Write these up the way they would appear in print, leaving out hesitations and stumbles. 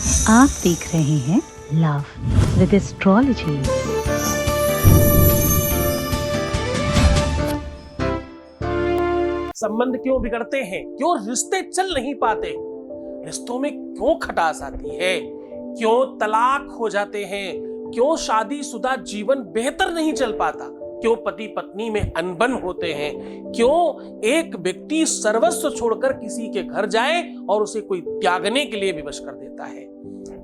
आप देख रहे हैं लव विद एस्ट्रोलॉजी। संबंध क्यों बिगड़ते हैं? क्यों रिश्ते चल नहीं पाते? रिश्तों में क्यों खटास आती है? क्यों तलाक हो जाते हैं? क्यों शादीशुदा जीवन बेहतर नहीं चल पाता? क्यों पति पत्नी में अनबन होते हैं? क्यों एक व्यक्ति सर्वस्व छोड़कर किसी के घर जाए और उसे कोई त्यागने के लिए विवश कर देता है?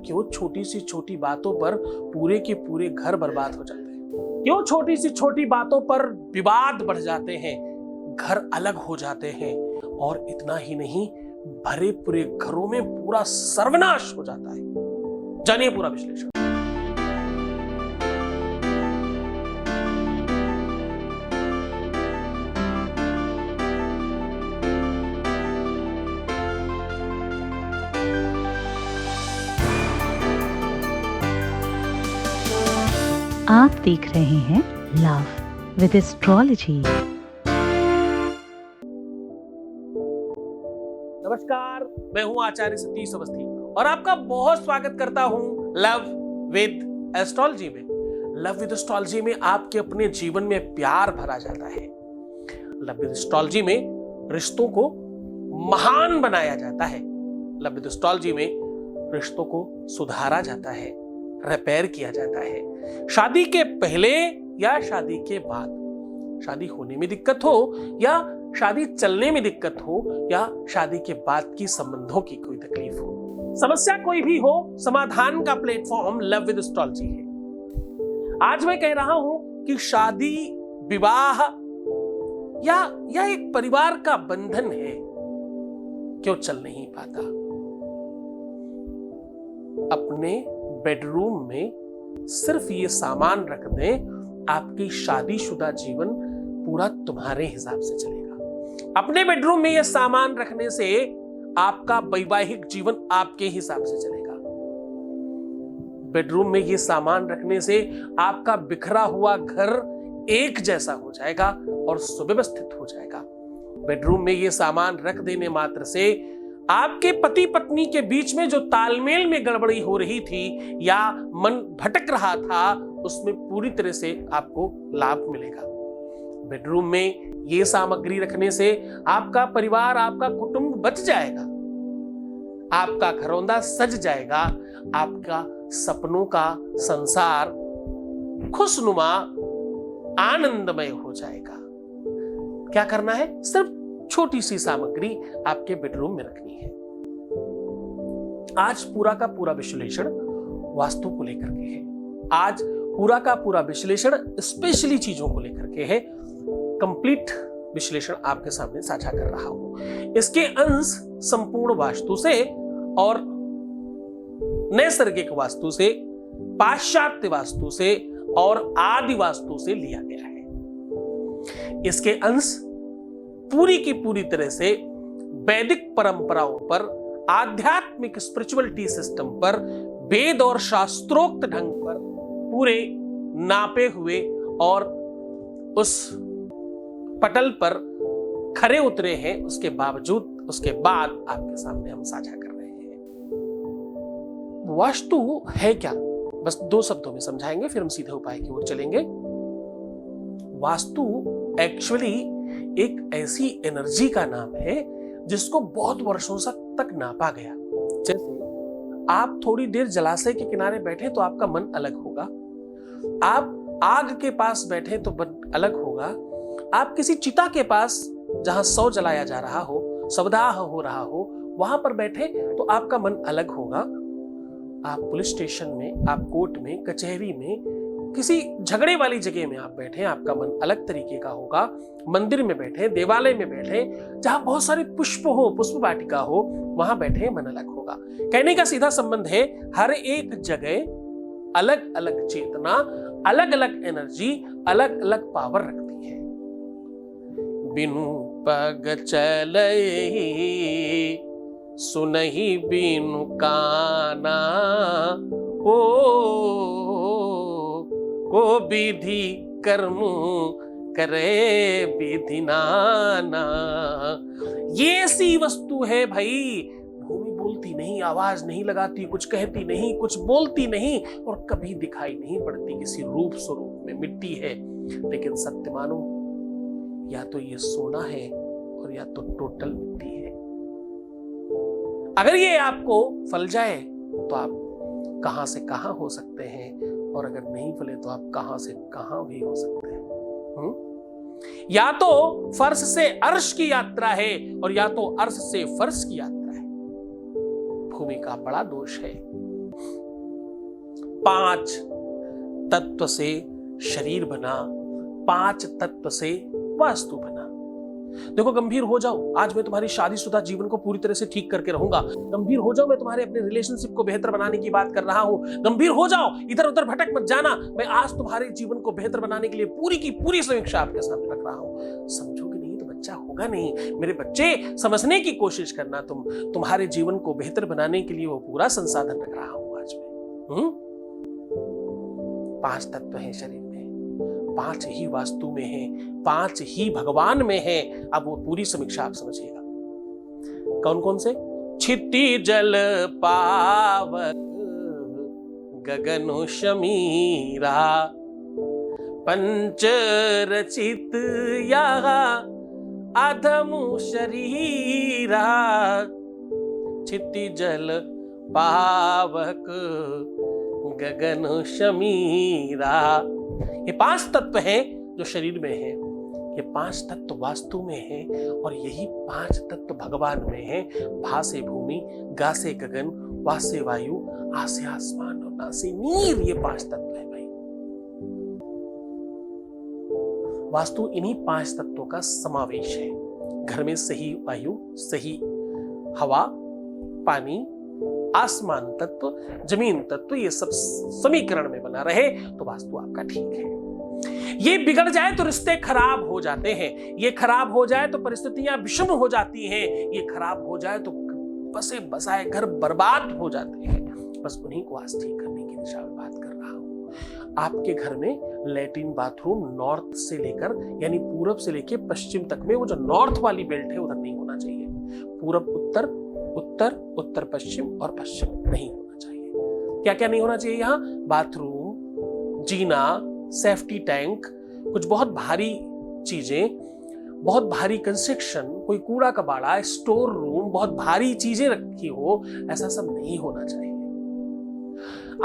क्यों छोटी सी छोटी बातों पर पूरे के पूरे घर बर्बाद हो जाते हैं? क्यों छोटी सी छोटी बातों पर विवाद बढ़ जाते हैं, घर अलग हो जाते हैं और इतना ही नहीं, भरे पूरे घरों में पूरा सर्वनाश हो जाता है? जानिए पूरा विश्लेषण। आप देख रहे हैं लव विद एस्ट्रोलॉजी। नमस्कार, मैं हूं आचार्य सतीश अवस्थी और आपका बहुत स्वागत करता हूं लव विद एस्ट्रोलॉजी में। लव विद एस्ट्रोलॉजी में आपके अपने जीवन में प्यार भरा जाता है। लव विद एस्ट्रोलॉजी में रिश्तों को महान बनाया जाता है। लव विद एस्ट्रोलॉजी में रिश्तों को सुधारा जाता है, रिपेयर किया जाता है। शादी के पहले या शादी के बाद, शादी होने में दिक्कत हो या शादी चलने में दिक्कत हो या शादी के बाद की संबंधों की कोई तकलीफ हो, समस्या कोई भी हो, समाधान का प्लेटफॉर्म लव विद एस्ट्रोलॉजी है। आज मैं कह रहा हूं कि शादी, विवाह या एक परिवार का बंधन है, क्यों चल नहीं पाता? अपने बेडरूम में सिर्फ ये सामान रख दें, आपकी शादीशुदा जीवन पूरा तुम्हारे हिसाब से चलेगा। अपने बेडरूम में ये सामान रखने से आपका वैवाहिक जीवन आपके हिसाब से चलेगा। बेडरूम में ये सामान रखने से आपका बिखरा हुआ घर एक जैसा हो जाएगा और सुव्यवस्थित हो जाएगा। बेडरूम में ये सामान रख देने मात्र से आपके पति पत्नी के बीच में जो तालमेल में गड़बड़ी हो रही थी या मन भटक रहा था, उसमें पूरी तरह से आपको लाभ मिलेगा। बेडरूम में ये सामग्री रखने से आपका परिवार, आपका कुटुंब बच जाएगा, आपका घरौंदा सज जाएगा, आपका सपनों का संसार खुशनुमा आनंदमय हो जाएगा। क्या करना है? सिर्फ छोटी सी सामग्री आपके बेडरूम में रखनी है। आज पूरा का पूरा विश्लेषण वास्तु को लेकर के है। आज पूरा का पूरा विश्लेषण स्पेशली चीजों को लेकर के है। कंप्लीट विश्लेषण आपके सामने साझा कर रहा हूं। इसके अंश संपूर्ण वास्तु से और नैसर्गिक वास्तु से, पाश्चात्य वास्तु से और आदि वास्तु से लिया गया है। इसके अंश पूरी की पूरी तरह से वैदिक परंपराओं पर, आध्यात्मिक स्पिरिचुअलिटी सिस्टम पर, वेद और शास्त्रोक्त ढंग पर पूरे नापे हुए और उस पटल पर खरे उतरे हैं। उसके बावजूद, उसके बाद आपके सामने हम साझा कर रहे हैं। वास्तु है क्या? बस दो शब्दों में समझाएंगे, फिर हम सीधे उपाय की ओर चलेंगे। वास्तु एक्चुअली एक ऐसी एनर्जी का नाम है जिसको बहुत वर्षों तक नापा गया। जैसे आप थोड़ी देर जलाशय के किनारे बैठे तो आपका मन अलग होगा, आप आग के पास बैठे तो मन अलग होगा, आप किसी चिता के पास जहां शव जलाया जा रहा हो, शवदाह हो रहा हो, वहां पर बैठे तो आपका मन अलग होगा। आप पुलिस स्टेशन में, आप कोर्ट में, कचहरी में, किसी झगड़े वाली जगह में आप बैठे, आपका मन अलग तरीके का होगा। मंदिर में बैठे, देवालय में बैठे, जहां बहुत सारे पुष्प हो, पुष्प वाटिका हो, वहां बैठे मन अलग होगा। कहने का सीधा संबंध है, हर एक जगह अलग अलग चेतना, अलग अलग एनर्जी, अलग अलग पावर रखती है। बिनु पग चले सुनहि बिनु काना, को विधि कर्म करे विधि नाना। ये सी वस्तु है भाई। भूमि बोल बोलती नहीं, आवाज नहीं लगाती, कुछ कहती नहीं, कुछ बोलती नहीं और कभी दिखाई नहीं पड़ती, किसी रूप स्वरूप में मिट्टी है। लेकिन सत्य मानो, या तो ये सोना है और या तो टोटल मिट्टी है। अगर ये आपको फल जाए तो आप कहां से कहां हो सकते हैं, और अगर नहीं फले तो आप कहां से कहां भी हो सकते हैं। या तो फर्श से अर्श की यात्रा है और या तो अर्श से फर्श की यात्रा है। भूमि का बड़ा दोष है। 5 तत्व से शरीर बना, 5 तत्व से वास्तु बना। देखो, गंभीर हो जाओ, आज मैं तुम्हारी शादीशुदा जीवन को पूरी तरह से ठीक करके रहूंगा। गंभीर हो जाओ, मैं तुम्हारे अपने रिलेशनशिप को बेहतर बनाने की बात कर रहा हूं। गंभीर हो जाओ, इधर उधर भटक मत जाना, मैं आज तुम्हारे जीवन को बेहतर बनाने के लिए पूरी की पूरी समीक्षा आपके सामने रख रहा हूं। समझोगे नहीं तो बच्चा होगा नहीं। मेरे बच्चे, समझने की कोशिश करना, तुम्हारे जीवन को बेहतर बनाने के लिए वो पूरा संसाधन रख रहा हूं आज मैं। 5 तत्व हैं शरीर में, 5 ही वास्तु में है, 5 ही भगवान में है। अब वो पूरी समीक्षा आप समझिएगा। कौन कौन से? क्षिति जल पावक गगन शमीरा, पंच रचित या अधमु शरीरा। क्षिति जल पावक गगन शमीरा। ये 5 तत्व हैं जो शरीर में है। ये 5 तत्व वास्तु में है और यही 5 तत्व भगवान में है। भा से भूमि, गा से गगन, वा से वायु, आ से आसमान और ना से नीर। ये 5 तत्व है भाई। वास्तु इन्हीं 5 तत्वों का समावेश है। घर में सही वायु, सही हवा, पानी, आसमान तत्व, जमीन तत्व, ये सब समीकरण में बना रहे तो वास्तु आपका ठीक है। ये बिगड़ जाए तो रिश्ते खराब हो जाते हैं, ये खराब हो जाए तो परिस्थितियां विषम हो जाती हैं, ये खराब हो जाए तो बसे बसाए घर बर्बाद हो जाते हैं। बस उन्हीं को आज ठीक करने की दिशा में बात कर रहा हूं। आपके घर में लैट्रिन बाथरूम नॉर्थ से लेकर यानी पूरब से लेकर पश्चिम तक में, वो जो नॉर्थ वाली बेल्ट है उधर नहीं होना चाहिए। पूरब उत्तर, उत्तर उत्तर पश्चिम और पश्चिम नहीं होना चाहिए। क्या क्या नहीं होना चाहिए यहाँ? बाथरूम, जीना, सेफ्टी टैंक, कुछ बहुत भारी चीजें, बहुत भारी कंस्ट्रक्शन, कोई कूड़ा कबाड़ा, स्टोर रूम, बहुत भारी चीजें रखी हो, ऐसा सब नहीं होना चाहिए।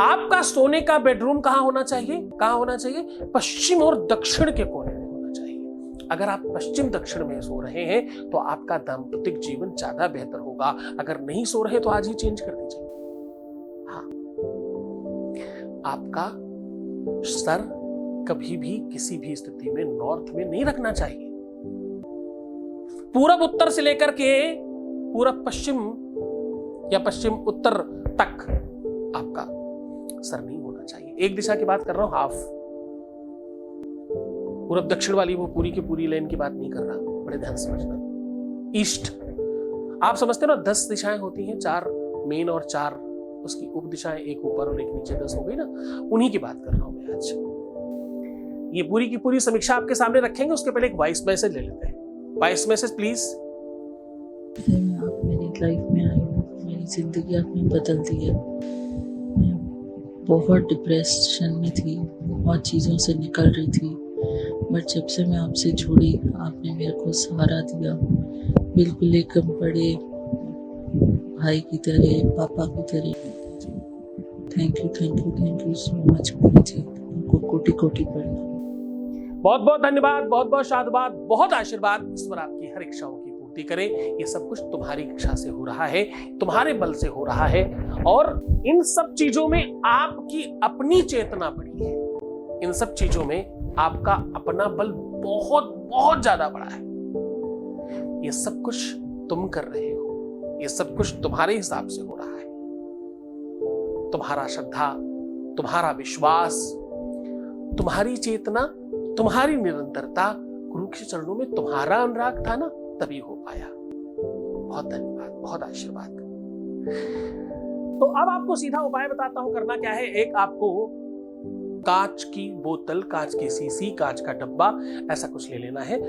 आपका सोने का बेडरूम कहां होना चाहिए? कहां होना चाहिए? पश्चिम और दक्षिण के कोने में होना चाहिए। अगर आप पश्चिम दक्षिण में सो रहे हैं तो आपका दाम्पत्य जीवन ज्यादा बेहतर होगा। अगर नहीं सो रहे तो आज ही चेंज कर दीजिए। हाँ, आपका सर कभी भी किसी भी स्थिति में नॉर्थ में नहीं रखना चाहिए। पूरब उत्तर से लेकर के पूरब पश्चिम या पश्चिम उत्तर तक आपका सर नहीं होना चाहिए। एक दिशा की बात कर रहा हूं, हाफ। पूरब दक्षिण वाली वो पूरी की पूरी लाइन की बात नहीं कर रहा, बड़े ध्यान से समझना। ईस्ट, आप समझते हो ना 10 दिशाएं होती हैं, 4 मेन और 4 उसकी उप दिशाएं, एक ऊपर और एक नीचे, 10 हो गई ना। उन्हीं की बात कर रहा हूं मैं आज। ये पूरी की पूरी समीक्षा आपके सामने रखेंगे, उसके पहले एक वॉइस मैसेज ले लेते हैं। Voice message please. आप मेरी लाइफ में आए, मेरी जिंदगी आपने बदल दी है। मैं बहुत डिप्रेशन में थी, बहुत चीज़ों से निकल रही थी, बट जब से मैं आपसे जुड़ी आपने मेरे को सहारा दिया। बिल्कुल एक बड़े भाई की तरह, पापा की तरह। थैंक यू सो मच गुरु जी। आपको कोटि कोटि प्रणाम। बहुत बहुत धन्यवाद, बहुत बहुत साधुवाद, बहुत आशीर्वाद। ईश्वर आपकी हर इच्छाओं की पूर्ति करे। ये सब कुछ तुम्हारी इच्छा से हो रहा है, तुम्हारे बल से हो रहा है, और इन सब चीजों में आपकी अपनी चेतना बड़ी है। इन सब चीजों में आपका अपना बल बहुत बहुत ज्यादा बड़ा है। ये सब कुछ तुम कर रहे हो, ये सब कुछ तुम्हारे हिसाब से हो रहा है। तुम्हारा श्रद्धा, तुम्हारा विश्वास, तुम्हारी चेतना, तुम्हारी निरंतरता, गुरु के चरणों में तुम्हारा अनुराग था ना, तभी हो पाया। बहुत धन्यवाद, बहुत आशीर्वाद। तो अब आपको सीधा उपाय बताता हूं करना क्या है। एक, आपको कांच की बोतल, कांच की सीसी, कांच का डब्बा, ऐसा कुछ ले लेना है।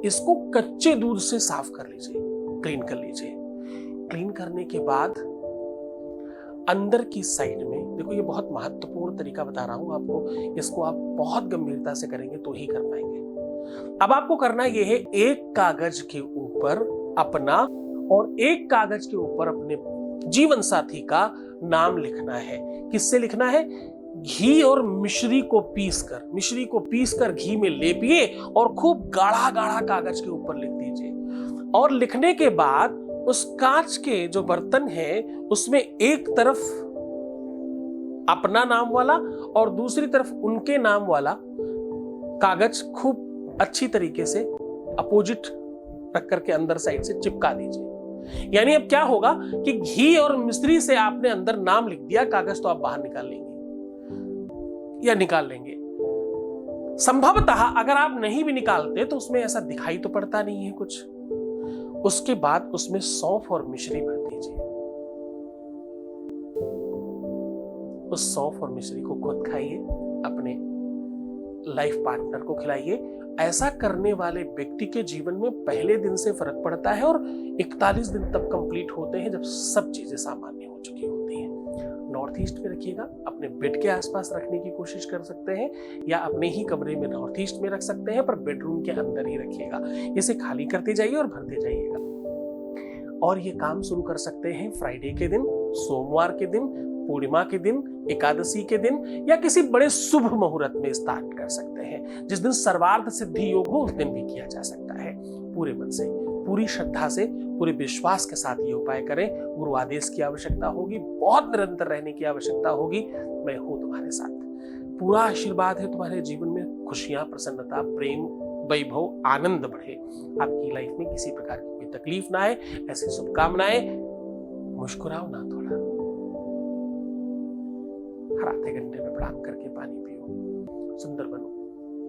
इसको कच्चे दूध से साफ कर लीजिए, क्लीन कर लीजिए। क्लीन करने के बाद अंदर की साइड में, देखो ये बहुत महत्वपूर्ण तरीका बता रहा हूं आपको, इसको आप बहुत गंभीरता से करेंगे तो ही कर पाएंगे। अब आपको करना यह है, एक कागज के ऊपर अपना और एक कागज के ऊपर अपने जीवन साथी का नाम लिखना है। किससे लिखना है? घी और मिश्री को पीसकर घी में लेपिए और खूब गाढ़ा गाढ़ा कागज के ऊपर लिख दीजिए। और लिखने के बाद उस कांच के जो बर्तन है उसमें एक तरफ अपना नाम वाला और दूसरी तरफ उनके नाम वाला कागज खूब अच्छी तरीके से अपोजिट रख करके अंदर साइड से चिपका दीजिए। यानी अब क्या होगा कि घी और मिश्री से आपने अंदर नाम लिख दिया, कागज तो आप बाहर निकाल लेंगे। संभवतः अगर आप नहीं भी निकालते तो उसमें ऐसा दिखाई तो पड़ता नहीं है कुछ। उसके बाद उसमें सौंफ और मिश्री भर दीजिए। उस सौंफ और मिश्री को खुद खाइए, अपने लाइफ पार्टनर को खिलाइए। ऐसा करने वाले व्यक्ति के जीवन में पहले दिन से फर्क पड़ता है और 41 दिन तब कंप्लीट होते हैं जब सब चीजें सामान्य हो चुकी होती हैं। नॉर्थ ईस्ट में रखिएगा, अपने बेड के आसपास रखने की कोशिश कर सकते हैं या अपने ही कमरे में नॉर्थ ईस्ट में रख सकते हैं, पर बेडरूम के अंदर ही रखिएगा। इसे खाली करते जाइए और भरते जाइएगा। और ये काम शुरू कर सकते हैं फ्राइडे के दिन, सोमवार के दिन, पूर्णिमा के दिन, एकादशी के दिन या किसी बड़े शुभ मुहूर्त में स्टार्ट कर सकते हैं। जिस दिन सर्वार्थ सिद्धि योग हो उस दिन भी किया जा सकता है। पूरे मन से, पूरी श्रद्धा से, पूरे विश्वास के साथ ये उपाय करें। गुरु आदेश की आवश्यकता होगी, बहुत निरंतर रहने की आवश्यकता होगी। मैं हूं तुम्हारे साथ, पूरा आशीर्वाद है तुम्हारे जीवन में। खुशियां, प्रसन्नता, प्रेम, वैभव, आनंद बढ़े। आपकी लाइफ में किसी प्रकार की कोई तकलीफ ना आए, ऐसी शुभकामनाएं। मुस्कुराओ ना थोड़ा, हर आधे घंटे में प्रणाम करके पानी पियो, सुंदर बनो।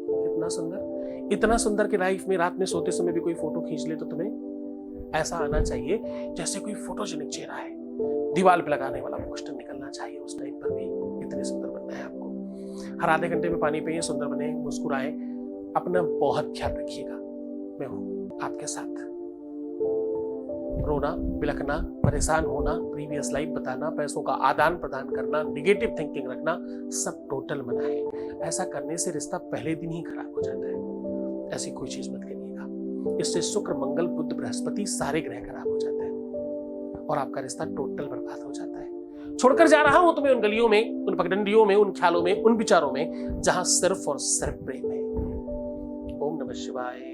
कितना सुंदर, इतना सुंदर कि लाइफ में रात में सोते समय भी कोई फोटो खींच ले तो तुम्हें ऐसा आना चाहिए जैसे कोई फोटोजेनिक चेहरा है। दीवार पे लगाने वाला पोस्टर निकलना चाहिए उस टाइम पर भी। इतने सुंदर बनना है आपको। हर आधे घंटे में पानी पिए, सुंदर बने, मुस्कुराए। अपना बहुत ख्याल रखिएगा। मैं हूं आपके साथ। रोना, बिलखना, परेशान होना, प्रीवियस लाइफ बताना, पैसों का आदान प्रदान करना, निगेटिव थिंकिंग रखना, सब टोटल मना है। ऐसा करने से रिश्ता पहले दिन ही खराब हो जाता है। ऐसी कोई चीज मत करिएगा। इससे शुक्र, मंगल, बुध, बृहस्पति सारे ग्रह खराब हो जाते हैं और आपका रिश्ता टोटल बर्बाद हो जाता है। छोड़कर जा रहा हूं तुम्हें उन गलियों में, उन पगडंडियों में, उन ख्यालों में, उन विचारों में जहां सिर्फ और सिर्फ प्रेम है। ओम नमः शिवाय।